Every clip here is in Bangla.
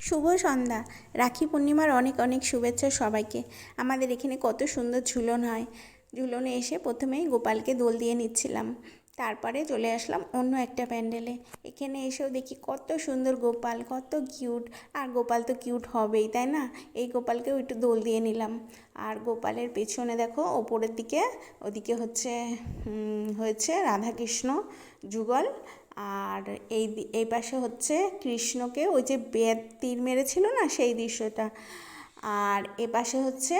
শুভ সন্ধ্যা। রাখি পূর্ণিমার অনেক অনেক শুভেচ্ছা সবাইকে। আমাদের এখানে কত সুন্দর ঝুলন হয়। ঝুলনে এসে প্রথমেই গোপালকে দোল দিয়ে নিচ্ছিলাম, তারপরে চলে আসলাম অন্য একটা প্যান্ডেলে। এখানে এসেও দেখি কত সুন্দর গোপাল, কত কিউট। আর গোপাল তো কিউট হবেই, তাই না? এই গোপালকেও একটু দোল দিয়ে নিলাম। আর গোপালের পেছনে দেখো ওপরের দিকে, ওদিকে হয়েছে রাধাকৃষ্ণ যুগল। আর এই পাশে হচ্ছে কৃষ্ণকে ওই যে বেদ তীর মেরেছিল না, সেই দৃশ্যটা। আর এ পাশে হচ্ছে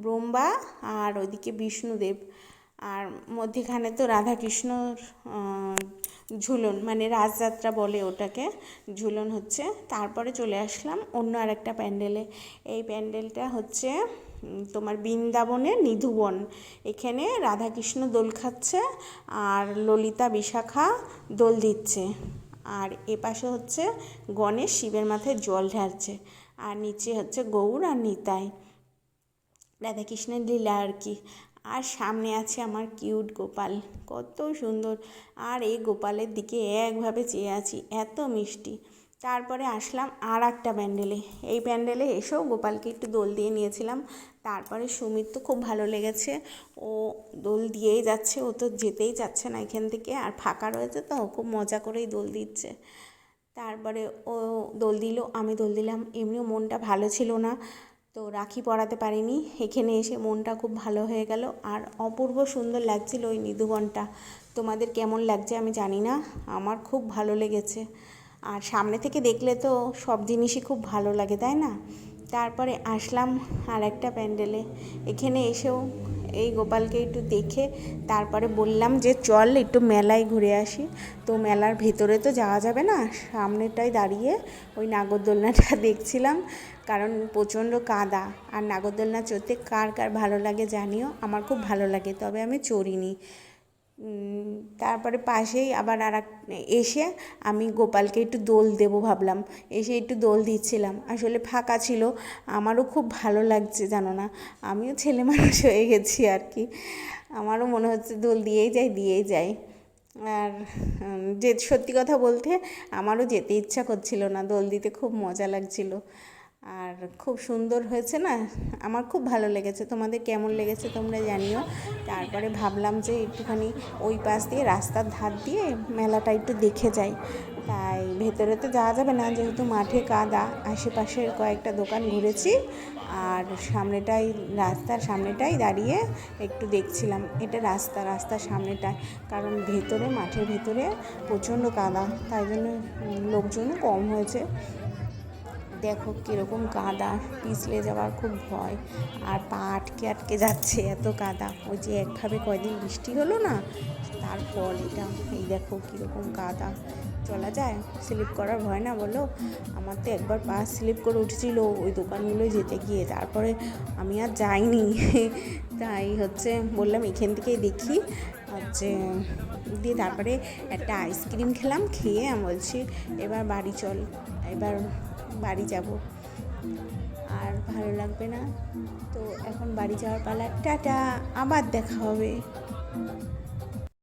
ব্রহ্মা, আর ওইদিকে বিষ্ণুদেব। আর মধ্যেখানে তো রাধাকৃষ্ণর ঝুলন, মানে রাজযাত্রা বলে ওটাকে, ঝুলন হচ্ছে। তারপরে চলে আসলাম অন্য আরেকটা প্যান্ডেলে। এই প্যান্ডেলটা হচ্ছে তোমার বৃন্দাবনের নিধুবন। এখানে রাধাকৃষ্ণ দোল খাচ্ছে আর ললিতা বিশাখা দোল দিচ্ছে। আর এপাশে হচ্ছে গণেশ শিবের মাথায় জল ঢালছে। আর নিচে হচ্ছে গৌর আর নিতাই, রাধাকৃষ্ণের লীলা আর কি। আর সামনে আছে আমার কিউট গোপাল, কত সুন্দর। আর এই গোপালের দিকে একভাবে চেয়ে আছি, এত মিষ্টি। তারপরে আসলাম আর একটা প্যান্ডেলে। এই প্যান্ডেলে এসেও গোপালকে একটু দোল দিয়ে নিয়েছিলাম। তারপরে সুমির তো খুব ভালো লেগেছে, ও দোল দিয়েই যাচ্ছে, ও তো যেতেই চাচ্ছে না এখান থেকে। আর ফাঁকা রয়েছে তো, খুব মজা করেই দোল দিচ্ছে। তারপরে ও দোল দিল, আমি দোল দিলাম। এমনিও মনটা ভালো ছিল না, তো রাখি পরাতে পারিনি। এখানে এসে মনটা খুব ভালো হয়ে গেল। আর অপূর্ব সুন্দর লাগছিল ওই নিধুবনটা। তোমাদের কেমন লাগছে আমি জানি না, আমার খুব ভালো লেগেছে। আর সামনে থেকে দেখলে তো সব জিনিসই খুব ভালো লাগে, তাই না? তারপরে আসলাম আর একটা প্যান্ডেলে। এখানে এসেও এই গোপালকে একটু দেখে তারপরে বললাম যে চল একটু মেলায় ঘুরে আসি। তো মেলার ভেতরে তো যাওয়া যাবে না, সামনেটায় দাঁড়িয়ে ওই নাগরদোলনাটা দেখছিলাম, কারণ প্রচণ্ড কাদা। আর নাগরদোলনা চড়তে কার কার ভালো লাগে জানিও, আমার খুব ভালো লাগে, তবে আমি চড়িনি। তারপরে পাশেই আবার এসে আমি গোপালকে একটু দোল দেবো ভাবলাম, এসে একটু দোল দিচ্ছিলাম। আসলে ফাঁকা ছিল, আমারও খুব ভালো লাগছে, জানো না, আমিও ছেলে মানুষ হয়ে গেছি আর কি। আমারও মনে হচ্ছে দোল দিয়েই যাই। আর যে সত্যি কথা বলতে আমারও যেতে ইচ্ছা করছিল না, দোল দিতে খুব মজা লাগছিল। আর খুব সুন্দর হয়েছে না, আমার খুব ভালো লেগেছে। তোমাদের কেমন লেগেছে তোমরা জানিও। তারপরে ভাবলাম যে একটুখানি ওই পাশ দিয়ে, রাস্তার ধার দিয়ে মেলাটা একটু দেখে যাই। তাই ভেতরে তো যাওয়া যাবে না, যেহেতু মাঠে কাদা। আশেপাশের কয়েকটা দোকান ঘুরেছি, আর রাস্তার সামনেটাই দাঁড়িয়ে একটু দেখছিলাম। এটা রাস্তার সামনেটায়, কারণ মাঠের ভেতরে প্রচণ্ড কাদা, তাই জন্য লোকজনও কম হয়েছে। দেখো কীরকম কাদা, পিছলে যাওয়ার খুব ভয়। আর পা আটকে আটকে যাচ্ছে, এত কাদা। ওই যে একভাবে কয়দিন বৃষ্টি হলো না, তার ফল এটা। এই দেখো কীরকম কাদা, চলা যায়? স্লিপ করার ভয় না বলো? আমার তো একবার পা স্লিপ করে উঠেছিল ওই দোকানগুলোয় যেতে গিয়ে, তারপরে আমি আর যাইনি। তাই হচ্ছে বললাম এখান থেকেই দেখি দিয়ে তারপরে একটা আইসক্রিম খেলাম, খেয়ে আমি বলছি এবার বাড়ি চল, এবার বাড়ি যাব, আর ভালো লাগবে না। তো এখন বাড়ি যাওয়ার পালা। টাটা, আবার দেখা হবে।